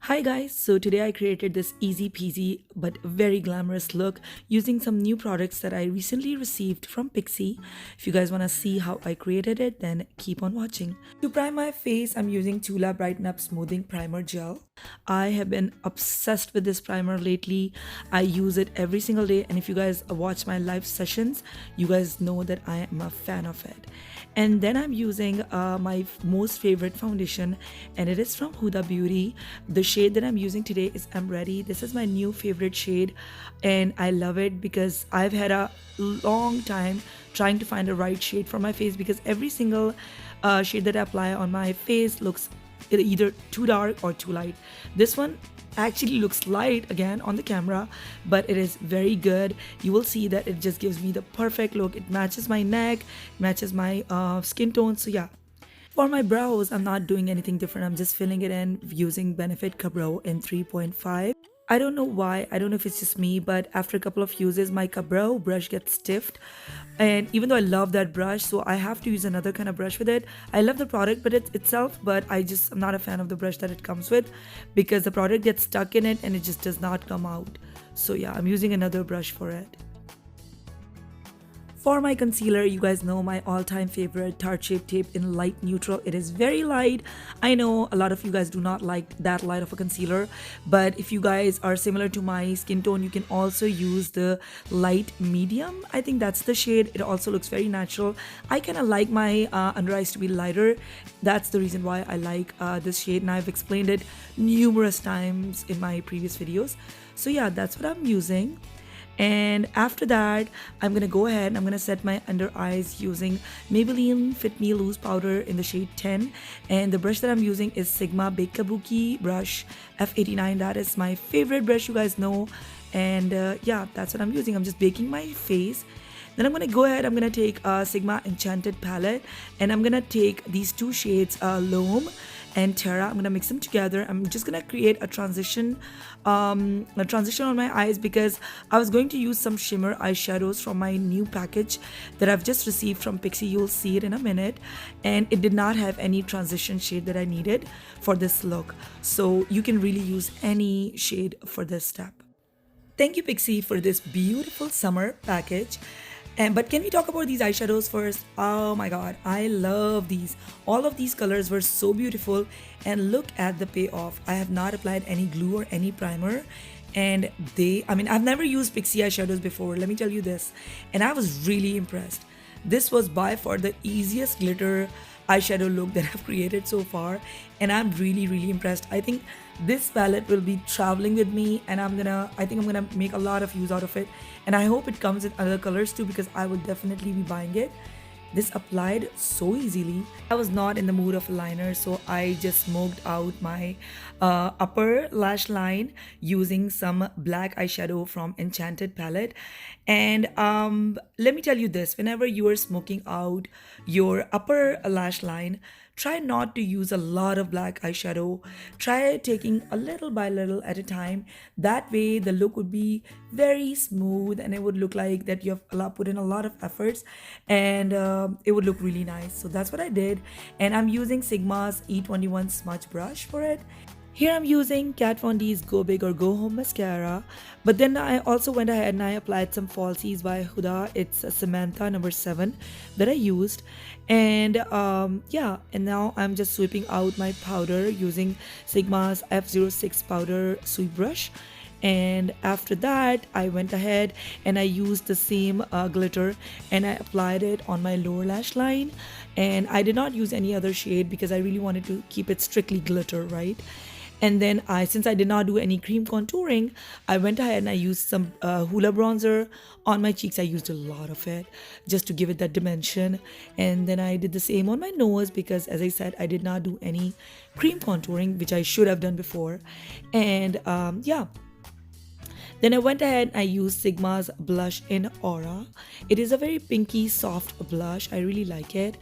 Hi guys, so today I created this easy peasy but very glamorous look using some new products that I recently received from Pixi. If you guys want to see how I created it, then keep on watching. To prime my face, I'm using Tula Brighten Up Smoothing Primer Gel. I have been obsessed with this primer lately. I use it every single day, and if you guys watch my live sessions, you guys know that I am a fan of it. And then I'm using my most favorite foundation, and it is from Huda Beauty. The shade that I'm using today is I'm Ready. This is my new favorite shade, and I love it because I've had a long time trying to find the right shade for my face, because every single shade that I apply on my face looks either too dark or too light. This one actually looks light again on the camera, but it is very good. You will see that it just gives me the perfect look. It matches my neck, matches my skin tone. So yeah, for my brows, I'm not doing anything different. I'm just filling it in using Benefit Brow in 3.5. I don't know why. I don't know if it's just me, but after a couple of uses, my brow brush gets stiffed. And even though I love that brush, so I have to use another kind of brush with it. I love the product but itself, but I'm not a fan of the brush that it comes with, because the product gets stuck in it and it just does not come out. So yeah, I'm using another brush for it. For my concealer, you guys know my all-time favorite Tarte Shape tape in light neutral. It is very light. I know a lot of you guys do not like that light of a concealer, but if you guys are similar to my skin tone, you can also use the light medium. I think that's the shade. It also looks very natural. I kind of like my under eyes to be lighter. That's the reason why I like this shade, and I've explained it numerous times in my previous videos. So yeah, that's what I'm using. And after that, I'm gonna go ahead and I'm gonna set my under eyes using Maybelline Fit Me Loose Powder in the shade 10. And the brush that I'm using is Sigma Bake Kabuki brush F89. That is my favorite brush, you guys know. And yeah, that's what I'm using. I'm just baking my face. Then I'm gonna go ahead, I'm gonna take Sigma Enchanted palette, and I'm gonna take these two shades, Loam and Terra. I'm gonna mix them together. I'm just gonna create a transition on my eyes, because I was going to use some shimmer eyeshadows from my new package that I've just received from Pixi. You'll see it in a minute, and it did not have any transition shade that I needed for this look, so you can really use any shade for this step. Thank you, Pixi, for this beautiful summer package. But can we talk about these eyeshadows first? Oh my god, I love these. All of these colors were so beautiful, and look at the payoff. I have not applied any glue or any primer, and I've never used Pixi eyeshadows before, let me tell you this, and I was really impressed. This was by far the easiest glitter eyeshadow look that I've created so far, and I'm really impressed. I think this palette will be traveling with me, and I think I'm gonna make a lot of use out of it, and I hope it comes in other colors too, because I will definitely be buying it. This applied so easily. I was not in the mood of a liner, so I just smoked out my upper lash line using some black eyeshadow from Enchanted palette. And let me tell you this, whenever you are smoking out your upper lash line, try not to use a lot of black eyeshadow. Try taking a little by little at a time. That way the look would be very smooth, and it would look like that you have put in a lot of efforts, and it would look really nice. So that's what I did, and I'm using Sigma's E21 smudge brush for it. Here I'm using Kat Von D's Go Big or Go Home mascara, but then I also went ahead and I applied some falsies by Huda. It's a Samantha number 7 that I used, and yeah, and now I'm just sweeping out my powder using Sigma's F06 powder sweep brush. And after that, I went ahead and I used the same glitter, and I applied it on my lower lash line, and I did not use any other shade because I really wanted to keep it strictly glitter, right? And then since I did not do any cream contouring, I went ahead and I used some Hoola bronzer on my cheeks. I used a lot of it just to give it that dimension. And then I did the same on my nose, because as I said, I did not do any cream contouring, which I should have done before. And yeah. Then I went ahead and I used Sigma's blush in Aura. It is a very pinky soft blush. I really like it.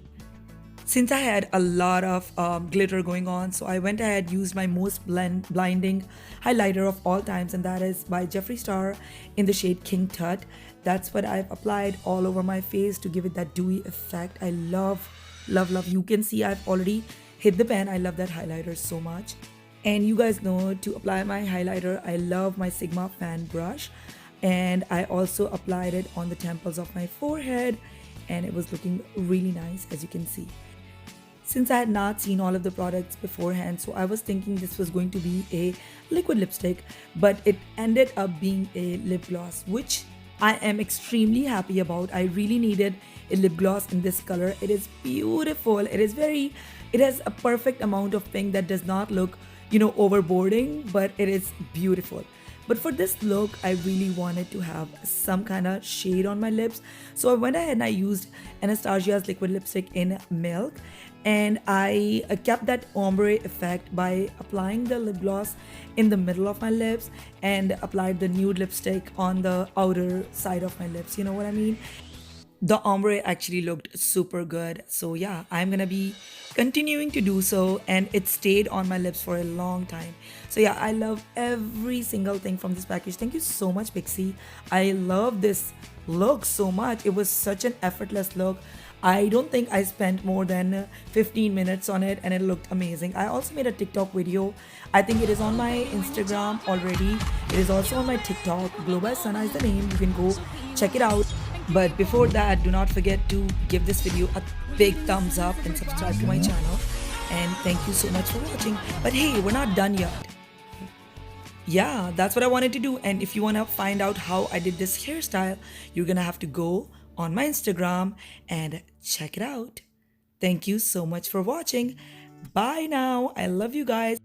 Since I had a lot of glitter going on, so I went ahead, used my most blinding highlighter of all times, and that is by Jeffree Star in the shade King Tut. That's what I've applied all over my face to give it that dewy effect. I love. You can see I've already hit the pen. I love that highlighter so much. And you guys know, to apply my highlighter, I love my Sigma fan brush. And I also applied it on the temples of my forehead, and it was looking really nice, as you can see. Since I had not seen all of the products beforehand, so I was thinking this was going to be a liquid lipstick, but it ended up being a lip gloss, which I am extremely happy about. I really needed a lip gloss in this color. It is beautiful. It has a perfect amount of pink that does not look, overboarding, but it is beautiful. But for this look, I really wanted to have some kind of shade on my lips. So I went ahead and I used Anastasia's liquid lipstick in Milk. And I kept that ombre effect by applying the lip gloss in the middle of my lips and applied the nude lipstick on the outer side of my lips. You know what I mean? The ombre actually looked super good. So yeah, I'm gonna be continuing to do so, and it stayed on my lips for a long time. So yeah, I love every single thing from this package. Thank you so much, Pixi. I love this look so much. It was such an effortless look. I don't think I spent more than 15 minutes on it, and it looked amazing. I also made a TikTok video. I think it is on my Instagram already. It is also on my TikTok. Glowbysana is the name. You can go check it out. But before that, do not forget to give this video a big thumbs up and subscribe to my channel. And thank you so much for watching. But hey, we're not done yet. Yeah, that's what I wanted to do. And if you want to find out how I did this hairstyle, you're gonna have to go on my Instagram and check it out. Thank you so much for watching. Bye now. I love you guys.